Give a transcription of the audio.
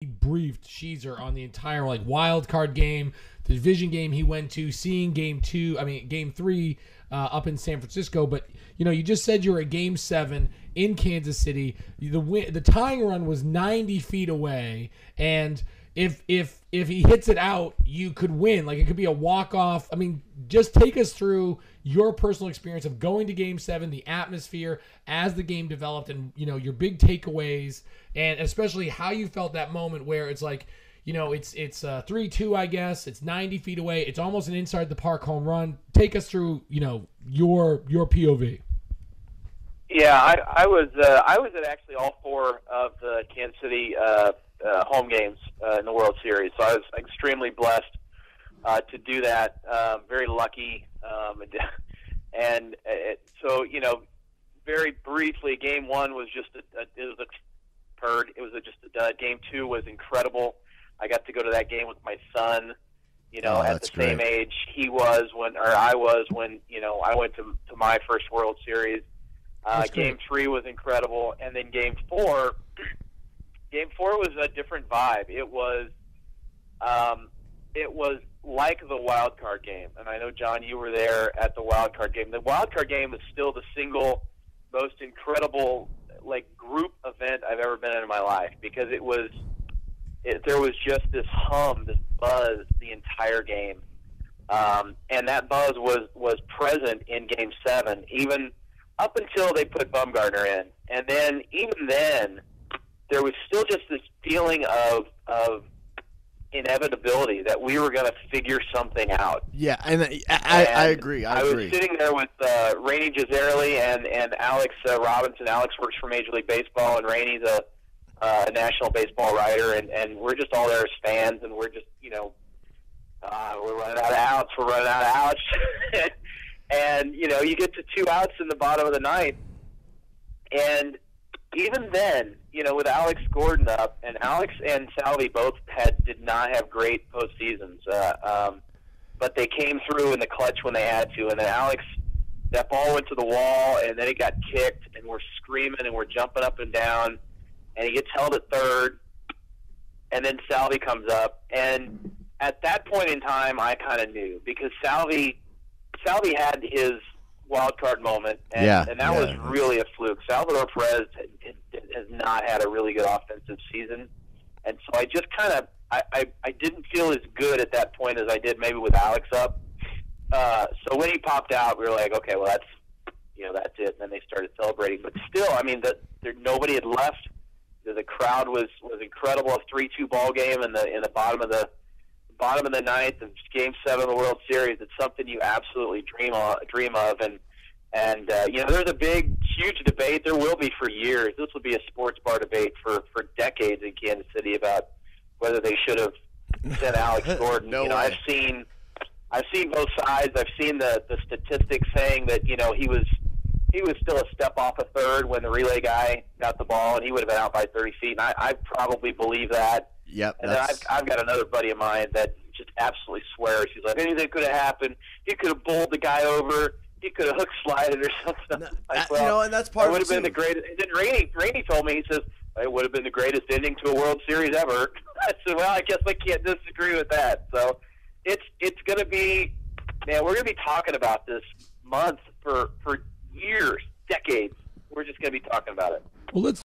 briefed Sheezer on the entire wild card game, the division game he went to, seeing game 3 up in San Francisco. But you just said you were at game 7 in Kansas City. The tying run was 90 feet away, and if he hits it out, you could win. It could be a walk-off. Just take us through your personal experience of going to Game 7, the atmosphere as the game developed, and your big takeaways, and especially how you felt that moment where it's it's 3-2, I guess. It's 90 feet away. It's almost an inside the park home run. Take us through your POV. Yeah, I was at actually all 4 of the Kansas City home games in the World Series, so I was extremely blessed to do that. Very lucky, so very briefly, Game 1 was just Game 2 was incredible. I got to go to that game with my son. At the same age he was I was when I went to my first World Series. Game 3 was incredible, and then Game 4. Game 4 was a different vibe. It was like the wild card game, and I know, John, you were there at the wild card game. The wild card game is still the single most incredible group event I've ever been in my life, because there was just this hum, this buzz the entire game, and that buzz was present in Game 7, even up until they put Bumgarner in, and then even then, there was still just this feeling of inevitability that we were going to figure something out. Yeah, and I agree. I was sitting there with Rainey Gisarelli and Alex Robinson. Alex works for Major League Baseball, and Rainey's a national baseball writer, and we're just all there as fans, and we're just, we're running out of outs. We're running out of outs. And, you get to 2 outs in the bottom of the ninth, and even then, with Alex Gordon up, and Alex and Salvi both did not have great postseasons, but they came through in the clutch when they had to. And then Alex, that ball went to the wall, and then it got kicked, and we're screaming and we're jumping up and down, and he gets held at third, and then Salvi comes up, and at that point in time, I kind of knew, because Salvi had his wild card moment, and that was really a fluke. Salvador Perez has not had a really good offensive season, and so I just kind of I didn't feel as good at that point as I did maybe with Alex up. So when he popped out, we were like, okay, well that's it. And then they started celebrating, but still, nobody had left. The crowd was incredible. A 3-2 ball game in the bottom of the ninth of Game 7 of the World Series. It's something you absolutely dream of, and there's a big, huge debate. There will be for years. This will be a sports bar debate for decades in Kansas City about whether they should have sent Alex Gordon. I've seen both sides. I've seen the statistics saying that he was still a step off a third when the relay guy got the ball, and he would have been out by 30 feet. And I probably believe that. Yep. And then I've got another buddy of mine that just absolutely swears. He's like, anything could have happened. He could have bowled the guy over. He could have hook slided or something. And that's part of it. Would have been the greatest. And then Rainey told me, he says, it would have been the greatest ending to a World Series ever. I said, well, I guess I can't disagree with that. So it's going to be, man, we're going to be talking about this month for years, decades. We're just going to be talking about it. Well, let's